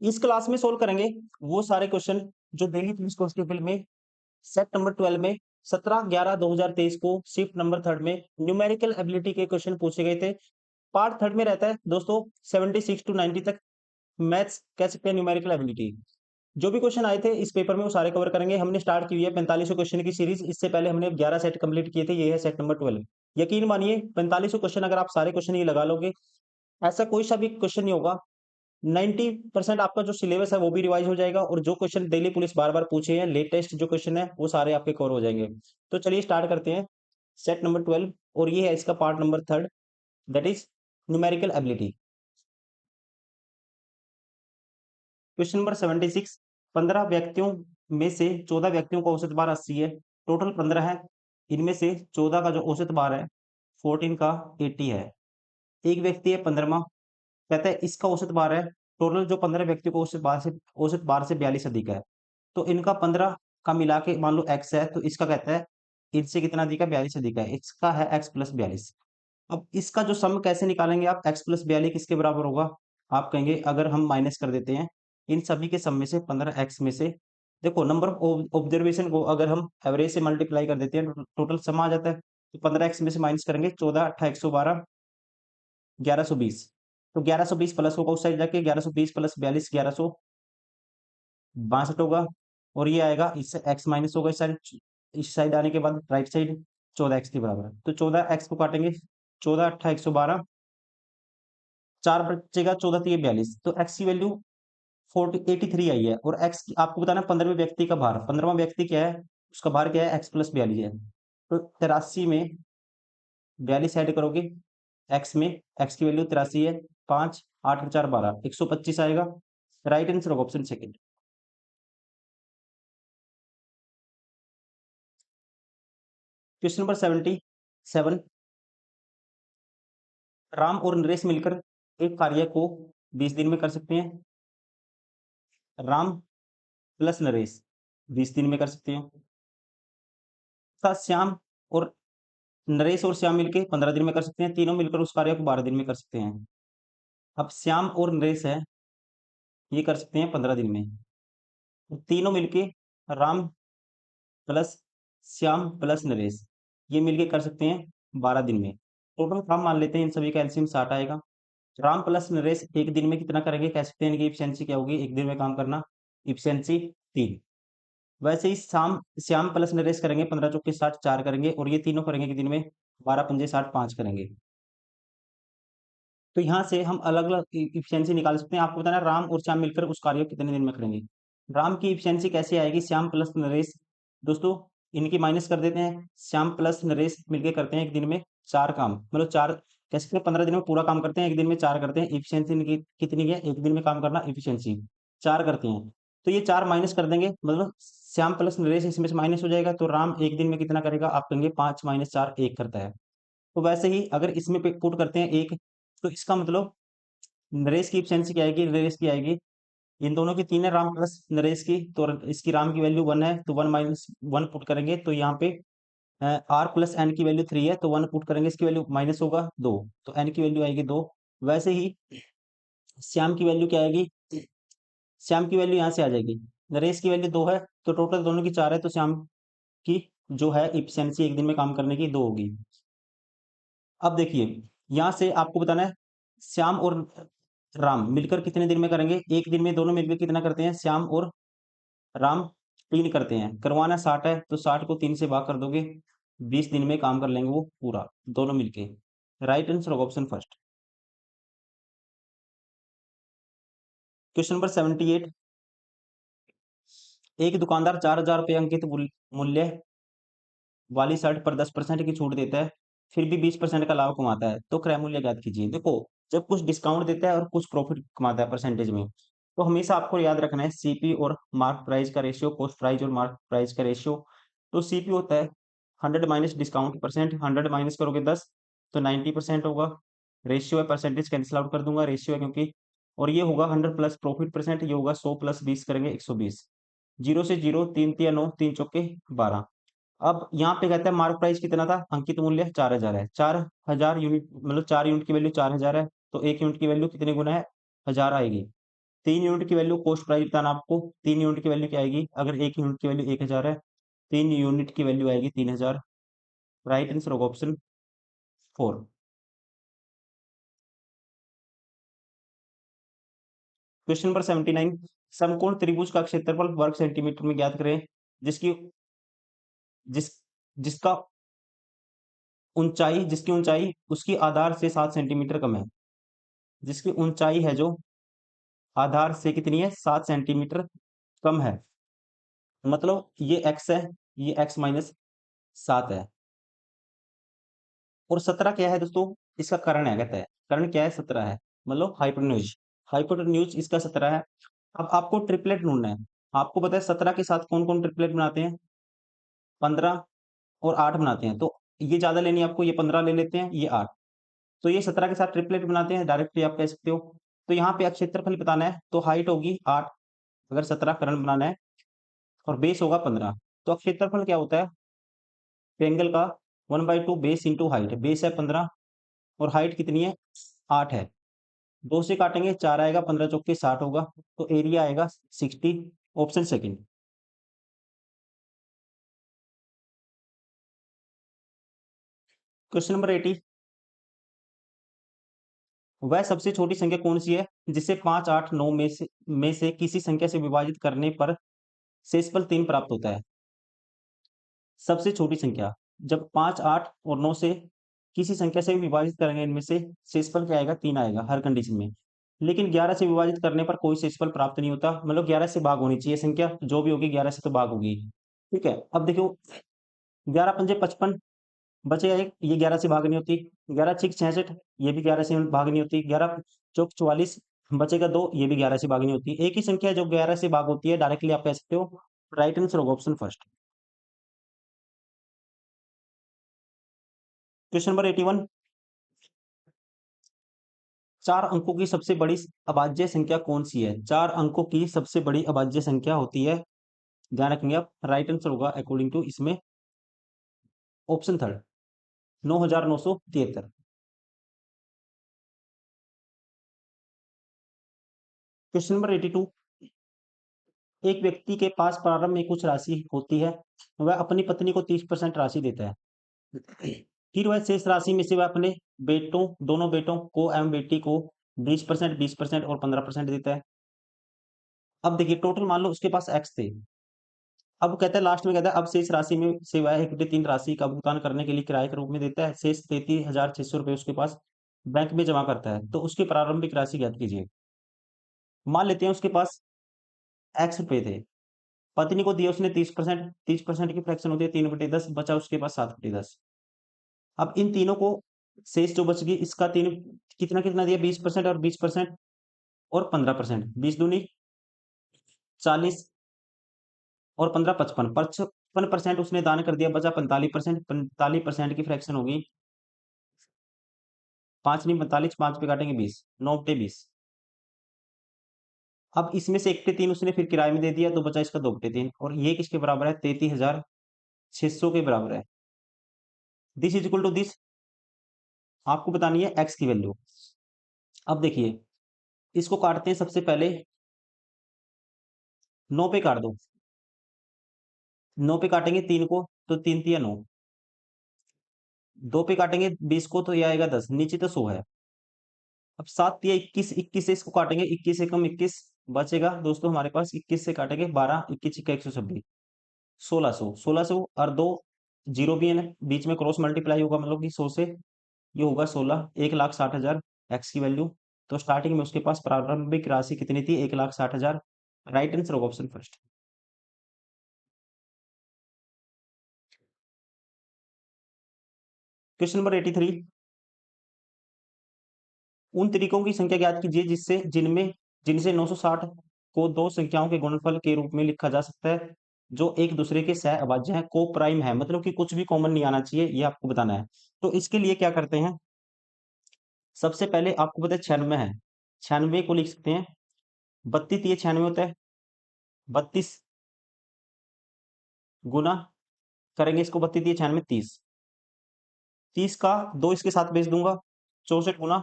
इस क्लास में सोल्व करेंगे वो सारे क्वेश्चन जो दिल्ली पुलिस कांस्टेबल में सेट नंबर 12 में 17/11/2023 को शिफ्ट नंबर 3 में न्यूमेरिकल एबिलिटी के क्वेश्चन पूछे गए थे। पार्ट थर्ड में रहता है दोस्तों 76 टू 90 तक मैथ्स कह सकते हैं न्यूमेरिकल एबिलिटी। जो भी क्वेश्चन आए थे इस पेपर में वो सारे कवर करेंगे। हमने स्टार्ट की हुई है 4500 क्वेश्चन की सीरीज। इससे पहले हमने 11 सेट कंप्लीट किए थे, ये है सेट नंबर 12। यकीन मानिए 4500 क्वेश्चन अगर आप सारे क्वेश्चन ये लगा लोगे, ऐसा कोई सा भी क्वेश्चन नहीं होगा। 90% आपका जो सिलेबस है वो भी रिवाइज हो जाएगा और जो क्वेश्चन दिल्ली पुलिस बार बार पूछे हैं लेटेस्ट जो क्वेश्चन है वो सारे आपके कवर हो जाएंगे। तो चलिए स्टार्ट करते हैं सेट नंबर 12 और ये है इसका part number third, that is numerical ability. Question number 76। 15 व्यक्तियों में से 14 व्यक्तियों का औसत भार 80 है। टोटल 15 है, इनमें से 14 का जो औसत भार है 14 का 80 है। एक व्यक्ति है 15वां, कहता है इसका औसत भार है, टोटल जो 15 व्यक्तियों को औसत भार से 42 अधिक है। तो इनका 15 का मिला के मान लो x है, तो इसका कहता है इनसे कितना अधिक है, 42 अधिक है। इसका है x प्लस 42। अब इसका जो सम कैसे निकालेंगे आप, x प्लस 42 किसके बराबर होगा? आप कहेंगे अगर हम माइनस कर देते हैं इन सभी के सम में से 15x में से, देखो नंबर ऑफ ऑब्जर्वेशन को अगर हम एवरेज से मल्टीप्लाई कर देते हैं टोटल सम आ जाता है। तो 15x में से माइनस करेंगे 14 8 112 1120। तो 1120 प्लस होगा उस साइड जाके, 1120 प्लस 42 1162 होगा। और ये आएगा इससे x माइनस होगा इस साइड आने के बाद राइट साइड 14x के बराबर है। तो 14x को काटेंगे, 14 8 112, 4 बचेगा, 14 3 42। तो x की वैल्यू 83 आई है। और x आपको बताना 15वें व्यक्ति का भार, 15वां व्यक्ति क्या है, उसका भार क्या है, x प्लस 42 है। तो 83 में 42 ऐड करोगे x में, x की वैल्यू 83 है, 5 8 4 12 125 आएगा। राइट आंसर होगा option second. Question number 77। Ram और नरेश मिलकर एक कार्य को 20 दिन में कर सकते हैं। राम प्लस नरेश 20 दिन में कर सकते हैं। तथा श्याम और नरेश और श्याम मिलकर 15 दिन में कर सकते हैं। तीनों मिलकर उस कार्य को 12 दिन में कर सकते हैं। अब श्याम और नरेश है, ये कर सकते हैं 15 दिन में। तो तीनों मिलके राम प्लस श्याम प्लस नरेश ये मिलके कर सकते हैं 12 दिन में। टोटल काम मान लेते हैं, इन सभी का एलसीएम 60 आएगा। राम प्लस नरेश एक दिन में कितना करेंगे, कह सकते हैं इनकी इफिशियंसी क्या होगी एक दिन में काम करना, इफिशियंसी 3। वैसे ही श्याम श्याम प्लस नरेश करेंगे 15 चौके 60 4 करेंगे, और ये तीनों करेंगे कि दिन में 12 पंजे 60 5 करेंगे। तो यहाँ से हम अलग अलग इफिशियंसी निकाल सकते हैं। आपको बताना है राम और श्याम मिलकर उस कार्य को कितने दिन में करेंगे। राम की इफिशियंसी कैसे आएगी, श्याम प्लस नरेश, दोस्तों इनकी माइनस कर देते हैं। श्याम प्लस नरेश मिलकर करते हैं एक दिन में 4 काम, मतलब 4 कह सकते हैं 15 दिन में पूरा काम करते हैं, एक दिन में 4 करते हैं। इफिशियंसी इनकी कितनी है, एक दिन में काम करना इफिशियंसी 4 करते हैं। तो ये 4 माइनस कर देंगे, मतलब श्याम प्लस नरेश इसमें से माइनस हो जाएगा। तो राम एक दिन में कितना करेगा, आप कहेंगे 5 माइनस 4 1 करता है। तो वैसे ही अगर इसमें पुट करते हैं 1, तो इसका मतलब नरेश की एफिशिएंसी क्या आएगी, नरेश की आएगी, इन दोनों की 3 है राम प्लस नरेश की, तो इसकी राम की वैल्यू 1 है, तो 1 माइनस 1 पुट करेंगे तो यहाँ पे आर प्लस एन की वैल्यू 3 है, तो 1 पुट करेंगे, इसकी वैल्यू माइनस होगा 2, तो एन की वैल्यू आएगी 2। वैसे ही श्याम की वैल्यू क्या आएगी, श्याम की वैल्यू यहाँ से आ जाएगी, नरेश की वैल्यू 2 है, तो टोटल दोनों की 4 है, तो श्याम की जो है इफिशियंसी एक दिन में काम करने की 2 होगी। अब देखिए यहाँ से आपको बताना है श्याम और राम मिलकर कितने दिन में करेंगे। एक दिन में दोनों मिलकर कितना करते हैं, श्याम और राम 3 करते हैं। करवाना 60 है, तो 60 को 3 से भाग कर दोगे, 20 दिन में काम कर लेंगे वो पूरा दोनों मिलके। राइट आंसर होगा ऑप्शन फर्स्ट। Question number 78। एक दुकानदार 4000 रुपये अंकित मूल्य वाली शर्ट पर 10% की छूट देता है, फिर भी 20% का लाभ कमाता है, तो क्रय मूल्य ज्ञात कीजिए। देखो जब कुछ डिस्काउंट देता है और कुछ प्रॉफिट कमाता है परसेंटेज में, तो हमेशा आपको याद रखना है सीपी और मार्क प्राइस का रेशियो, कॉस्ट प्राइस और मार्क प्राइस का रेशियो। तो सीपी होता है 100 माइनस डिस्काउंट परसेंट, 100 माइनस करोगे 10 तो 90% होगा। रेशियो है, परसेंटेज कैंसिल आउट कर दूंगा, रेशियो है क्योंकि। और ये होगा 100 प्लस प्रॉफिट परसेंट, ये होगा 100 प्लस 20 करेंगे 120। 0 से 0 3 3 9 3 चौके 12। अब यहाँ पे कहता है मार्क प्राइस कितना था, अंकित मूल्य 4000 है। 4000 यूनिट मतलब 4 यूनिट की वैल्यू 4000 है, तो 1 यूनिट की वैल्यू कितने गुना है, 1000 आएगी। 3 यूनिट की वैल्यू कॉस्ट प्राइस बताना आपको। 3 यूनिट की वैल्यू क्या आएगी? अगर 1 यूनिट की वैल्यू 1000 है, 3 यूनिट की वैल्यू आएगी 3000। राइट आंसर होगा ऑप्शन 4। क्वेश्चन नंबर 79, समकोण त्रिभुज का क्षेत्रफल वर्ग सेंटीमीटर में ज्ञात करें, जिसकी जिस जिसका जिसकी ऊंचाई उसकी आधार से 7 सेंटीमीटर कम है। जिसकी ऊंचाई है जो आधार से कितनी है? 7 सेंटीमीटर कम है। मतलब ये x है, ये x माइनस 7 है। और 17 क्या है दोस्तों? इसका कर्ण है, कहता है कर्ण क्या है? 17 है, मतलब हाइपोटेन्यूज। हाइपोटेन्यूज इसका 17 है। अब आपको ट्रिपलेट ढूंढना है। आपको पता है 17 के साथ कौन कौन ट्रिपलेट बनाते हैं? 15 और 8 बनाते हैं। तो ये ज्यादा लेनी है आपको, ये 15 ले लेते हैं, ये 8। तो ये 17 के साथ ट्रिपलेट बनाते हैं, डायरेक्टली आप कह सकते हो। तो यहाँ पे क्षेत्रफल बताना है, तो हाइट होगी 8, अगर 17 कर्ण बनाना है, और बेस होगा 15। तो क्षेत्रफल क्या होता है ट्रायंगल का? 1/2 बेस इंटू हाइट। बेस है 15 और हाइट कितनी है? 8 है। 2 से काटेंगे 4 आएगा, 15 चौके 60 होगा। तो एरिया आएगा 60। Option second. क्वेश्चन नंबर 80, वह सबसे छोटी संख्या कौन सी है जिसे 5, 8, 9 में से किसी संख्या से विभाजित करने पर शेषफल 3 प्राप्त होता है? सबसे छोटी संख्या, जब 5, 8 और 9 से किसी संख्या से भी विभाजित करेंगे, इनमें से शेषफल क्या आएगा? 3 आएगा हर कंडीशन में। लेकिन 11 से विभाजित करने पर कोई शेषफल प्राप्त नहीं होता। मतलब 11 से भाग होनी चाहिए संख्या, जो भी होगी 11 से तो भाग होगी। ठीक है, अब देखो 11 पंजे 55, बचेगा एक, ये 11 से भाग नहीं होती। 11 छीक 66, ये भी 11 से भाग नहीं होती। 11 चौक 44, बचेगा 2, ये भी 11 से भाग नहीं होती। एक ही संख्या है जो 11 से भाग होती है, डायरेक्टली आप कह सकते हो। राइट आंसर होगा ऑप्शन फर्स्ट। क्वेश्चन नंबर 81, 4 अंकों की सबसे बड़ी अभाज्य संख्या कौन सी है? 4 अंकों की सबसे बड़ी अभाज्य संख्या होती है, ध्यान रखेंगे आप। राइट आंसर होगा अकॉर्डिंग टू इसमें ऑप्शन थर्ड, 9973। क्वेश्चन नंबर 82, एक व्यक्ति के पास प्रारंभ में कुछ राशि होती है, वह अपनी पत्नी को 30% राशि देता है। फिर वह शेष राशि में से वह अपने दोनों बेटों को एवं बेटी को 20%, 20% और 15% देता है। अब देखिए टोटल मान लो उसके पास एक्स थे। अब कहता है लास्ट में, कहता है अब शेष राशि में से वह 1/3 राशि का भुगतान करने के लिए किराए के रूप में देता है। शेष 33,600 रुपये उसके पास बैंक में जमा करता है। तो उसकी प्रारंभिक राशि ज्ञात कीजिए। मान लेते हैं उसके पास एक्स रुपए थे, पत्नी को दिया उसने 30%। 30% की फ्रैक्शन होती है 3/10, बचा उसके पास 7/10। अब इन तीनों को शेष जो बच गई इसका तीन कितना कितना दिया? 20% और 20% और 15%। 20 दूनी 40 और 15 55। 55% उसने दान कर दिया, बचा 45%। 45% की फ्रैक्शन होगी 5 नहीं 45, 5 पे काटेंगे 20, 9/20। अब इसमें से 1/3 उसने फिर किराए में दे दिया, तो बचा इसका 2/3। और ये किसके बराबर है? 33,600 के बराबर है। This is equal to this. आपको बतानी है एक्स की वैल्यू। अब देखिए इसको काटते हैं, सबसे पहले 9 पे काट दो। 9 पे काटेंगे 3 को, तो 3 तिया 9। 2 पे काटेंगे 20 को, तो ये आएगा 10, नीचे तो 100 है। अब 7 तिया 21, 21 से इसको काटेंगे, 21 से कम 21 बचेगा दोस्तों हमारे पास। 21 से काटेंगे 12, 21 का 126, 1600। 1600 और 2 जीरो भी है ना, बीच में क्रॉस मल्टीप्लाई होगा, मतलब कि 100 से ये होगा 16, 1,60,000 एक्स की वैल्यू। तो स्टार्टिंग में उसके पास प्रारंभिक राशि कितनी थी? 1,60,000। राइट आंसर होगा ऑप्शन फर्स्ट। क्वेश्चन नंबर 83, उन तरीकों की संख्या ज्ञात कीजिए जिनसे 960 को दो संख्याओं के गुणनफल के रूप में लिखा जा सकता है, जो एक दूसरे के सह अभाज्य है, को प्राइम है। मतलब कि कुछ भी कॉमन नहीं आना चाहिए, ये आपको बताना है। तो इसके लिए क्या करते हैं? सबसे पहले आपको पता है 96 है, 96 को लिख सकते हैं 32 ये 96 होता है। 32 गुना करेंगे इसको, 32 ये 96 30। 30 का 2 इसके साथ बेच दूंगा, 64 गुना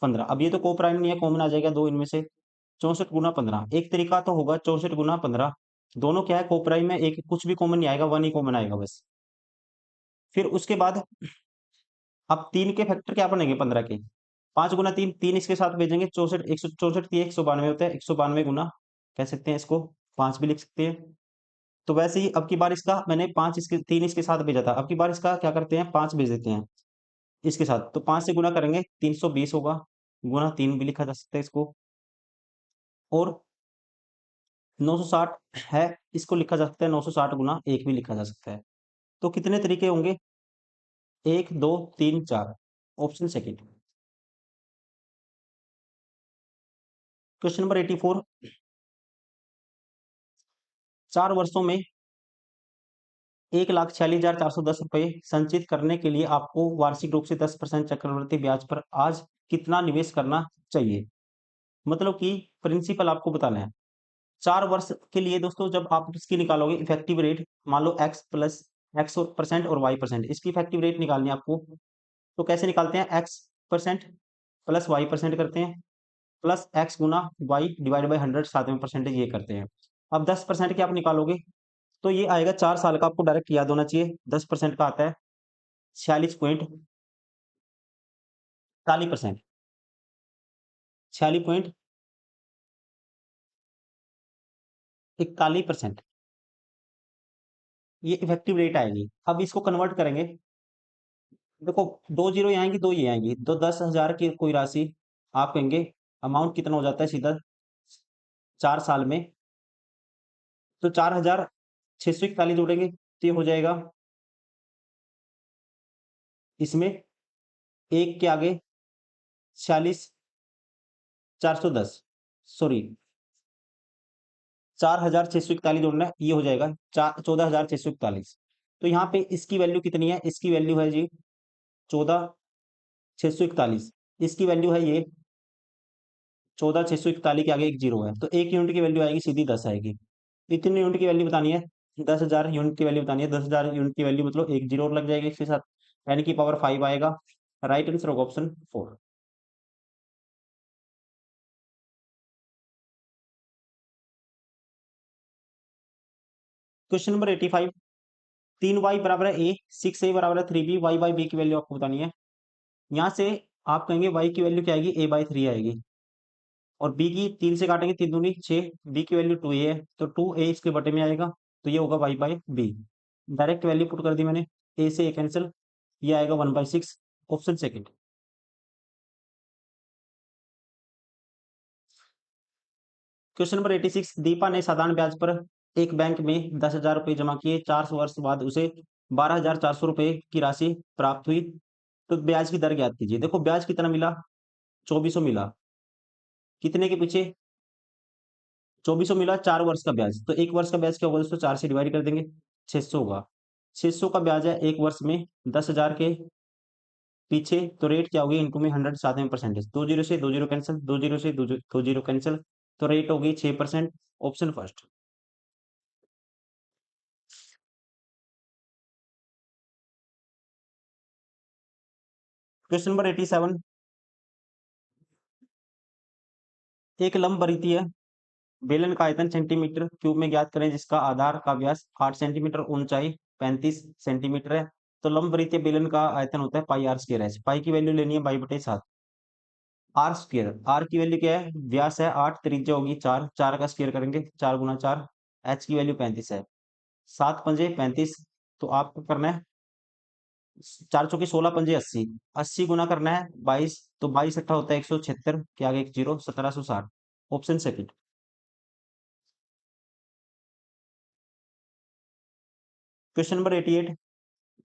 15। अब ये तो को प्राइम नहीं है, कॉमन आ जाएगा 2 इनमें से। 64 गुना 15। एक तरीका तो होगा 64 गुना 15। दोनों क्या है, कोपराई में एक कुछ भी कॉमन नहीं आएगा, 1 ही कॉमन आएगा बस। फिर उसके बाद अब 3 के फैक्टर क्या बनेंगे 15 के? 5 गुना 3, 3 इसके साथ भेजेंगे 64, 164 थी 192 होता है, 192 गुना कह सकते हैं इसको, 5 भी लिख सकते हैं। तो वैसे ही अब की बार इसका मैंने 5 इसके 3 इसके साथ भेजा था, अब की बार इसका क्या करते हैं 5 भेज देते हैं इसके साथ। तो 5 से गुना करेंगे 320 होगा, गुना 3 भी लिखा जा सकता है इसको। और 960 है, इसको लिखा जा सकता है 960 गुना 1 भी लिखा जा सकता है। तो कितने तरीके होंगे? 1 2 3 4। Option second. Question number 84। 4 वर्षों में 1,46,410 रुपए संचित करने के लिए आपको वार्षिक रूप से 10% चक्रवृद्धि ब्याज पर आज कितना निवेश करना चाहिए? मतलब कि प्रिंसिपल आपको बताना है। 4 वर्ष के लिए दोस्तों जब आप इसकी निकालोगे इफेक्टिव रेट, मान लो x प्लस x परसेंट और y परसेंट, इसकी इफेक्टिव रेट निकालनी है आपको। तो कैसे निकालते हैं? x percent plus y percent करते हैं, plus x Guna y divide by 100 साथ में परसेंटेज ये करते हैं। अब 10% के आप निकालोगे तो ये आएगा 4 साल का, आपको डायरेक्ट याद होना चाहिए। 10% का आता है 46.41%, 46.41%, ये इफेक्टिव रेट आएगी। अब इसको कन्वर्ट करेंगे, देखो 2 जीरो यहाँ आएंगी, 2 ये आएंगी, तो 10,000 की कोई राशि आप कहेंगे अमाउंट कितना हो जाता है सीधा 4 साल में। तो 4,641 जोड़ेंगे तो ये हो जाएगा इसमें एक के आगे 46,410, सॉरी 4,641 जोड़ना है, ये हो जाएगा 14,641। तो यहाँ पे इसकी वैल्यू कितनी है? इसकी वैल्यू है जी 14,641। इसकी वैल्यू है ये 14,641 के आगे एक जीरो है, तो एक यूनिट की वैल्यू आएगी सीधी 10 आएगी। इतनी यूनिट की वैल्यू बतानी है, 10,000 यूनिट की वैल्यू बतानी है। 10,000 यूनिट की वैल्यू मतलब एक जीरो और लग जाएगा इसके साथ, यानी कि पावर 5 आएगा। राइट आंसर होगा ऑप्शन 4। Question number 85। 3y बराबर है a, 6a बराबर है 3b, y बाई b की वैल्यू आपको बतानी है। यहाँ से आप कहेंगे y की वैल्यू क्या आएगी? a बाई 3 आएगी। और b की 3 से काटेंगे 3 दूनी 6, b की वैल्यू 2a है, तो 2a इसके बटे में आएगा, तो ये होगा y by b। Direct value put कर दी मैंने, a से a कैंसिल, ये आएगा 1/6। Option second. Question number 86। Deepa ने साधारण ब्याज पर एक बैंक में 10,000 रुपये जमा किए, 4 वर्ष बाद उसे 12,400 रुपये की राशि प्राप्त हुई, तो ब्याज की दर ज्ञात कीजिए। देखो ब्याज कितना मिला? 2400 मिला। कितने के पीछे? 2400 मिला 4 वर्ष का ब्याज, तो एक वर्ष का ब्याज क्या होगा दोस्तों? 4 से डिवाइड कर देंगे, 600 होगा। 600 का ब्याज है एक वर्ष में 10,000 के पीछे, तो रेट क्या होगी? इनको में 100 साथ में परसेंटेज, दो जीरो से दो जीरो कैंसिल, दो जीरो से दो जीरो कैंसिल, तो रेट होगी 6%। Option first. Question number 87। एक लंब वृत्तीय है, बेलन का आयतन सेंटीमीटर क्यूब में ज्ञात करें, जिसका आधार का व्यास 8 सेंटीमीटर, ऊंचाई 35 सेंटीमीटर है। तो लंब वृत्तीय बेलन का आयतन होता है पाई आर स्क्वायर है। पाई की वैल्यू लेनी है बाई बटे 7। आर स्क्वायर, आर की वैल्यू क्या है? व्यास है 8, त्रिज्या होगी 4, 4 का स्क्वायर करेंगे 4 गुना 4। एच की वैल्यू 35 है, 7 पंजे 35, तो आपको करना है 4 चौके 16 पंजे 80, 80 गुना करना है 22, तो 22 अट्ठा होता है 176 के आगे एक zero, 1760। Option second. Question number 88।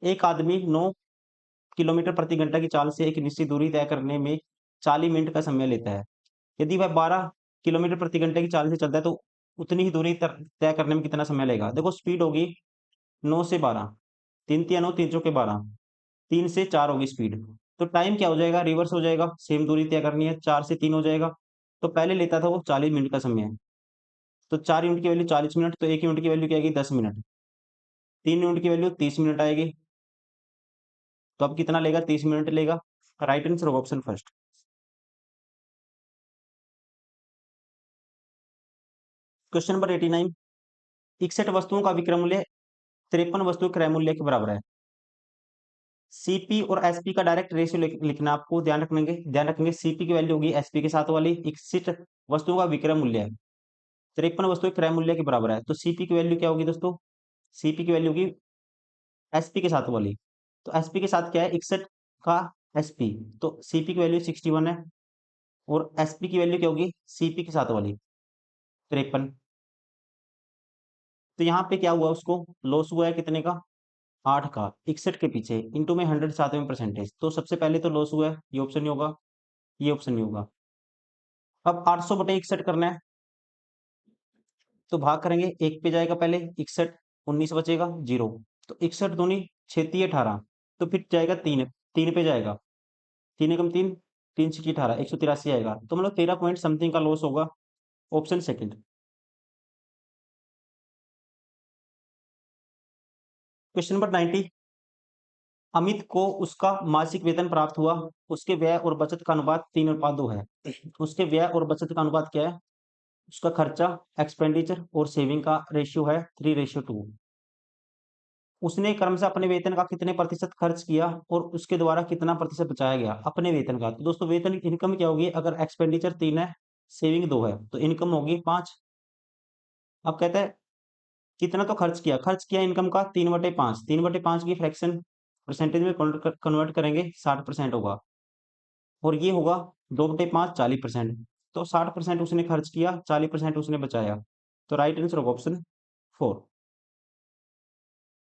एक आदमी 9 किलोमीटर प्रति घंटा की चाल से एक निश्चित दूरी तय करने में 40 मिनट का समय लेता है। यदि वह 12 किलोमीटर प्रति घंटे की चाल से चलता है तो उतनी ही दूरी तय करने में कितना समय लगेगा? देखो स्पीड होगी 9 से 12, 3 तिया 9, 3 चौके 12, 3 से 4 होगी स्पीड। तो टाइम क्या हो जाएगा? रिवर्स हो जाएगा, सेम दूरी तय करनी है, 4 से 3 हो जाएगा। तो पहले लेता था वो 40 मिनट का समय, तो 4 यूनिट की वैल्यू 40 मिनट, तो 1 यूनिट की वैल्यू क्या आएगी? 10 मिनट। 3 यूनिट की वैल्यू 30 मिनट आएगी, तो अब कितना लेगा? 30 मिनट लेगा। राइट आंसर होगा ऑप्शन फर्स्ट। क्वेश्चन नंबर 89, 61 वस्तुओं का विक्रय मूल्य 53 वस्तुओं के क्रय मूल्य के बराबर है। सीपी और एसपी का डायरेक्ट रेशियो लिखना आपको ध्यान रखेंगे सीपी की वैल्यू होगी एसपी के साथ वाली। 61 वस्तुओं का विक्रय मूल्य है, 53 वस्तुओं के क्रय मूल्य के बराबर है, तो सीपी की वैल्यू क्या होगी दोस्तों? सीपी की वैल्यू होगी एसपी के साथ वाली। तो एसपी के साथ क्या है? 61 का एसपी, तो सीपी की वैल्यू 61 है और एसपी की वैल्यू क्या होगी? सीपी के साथ वाली 53। तो यहाँ पे क्या हुआ, उसको लॉस हुआ है कितने का? 8 का 61 के पीछे इंटू में 100 7वें परसेंटेज। तो सबसे पहले तो लॉस हुआ है, ये ऑप्शन नहीं होगा, ये ऑप्शन नहीं होगा। अब 800 बटे 61 करना है, तो भाग करेंगे, एक पे जाएगा पहले 61, 19 बचेगा 0। तो 61 दूनी 36 18, तो फिर जाएगा 3, 3 पे जाएगा, 3 एकम 3, 3 छकी 18, 183 आएगा। तो मतलब 13 पॉइंट समथिंग का लॉस होगा, option second. Question number 90, Amit को उसका मासिक वेतन प्राप्त हुआ, उसके व्यय और बचत का अनुपात 3:2 है। उसके व्यय और बचत का अनुपात क्या है? उसका खर्चा, एक्सपेंडिचर और सेविंग का रेशियो है 3:2। उसने क्रमशः अपने वेतन का कितने प्रतिशत खर्च किया और उसके द्वारा कितना प्रतिशत बचाया गया अपने वेतन का? तो दोस्तों वेतन इनकम क्या होगी? अगर एक्सपेंडिचर 3 है, सेविंग 2 है, तो इनकम होगी 5। अब कहते हैं कितना तो खर्च किया इनकम का 3/5, 3/5 की फ्रैक्शन परसेंटेज में कन्वर्ट करेंगे 60% होगा, और ये होगा 2/5 40%। तो 60% उसने खर्च किया, 40% उसने बचाया। तो राइट आंसर होगा ऑप्शन 4।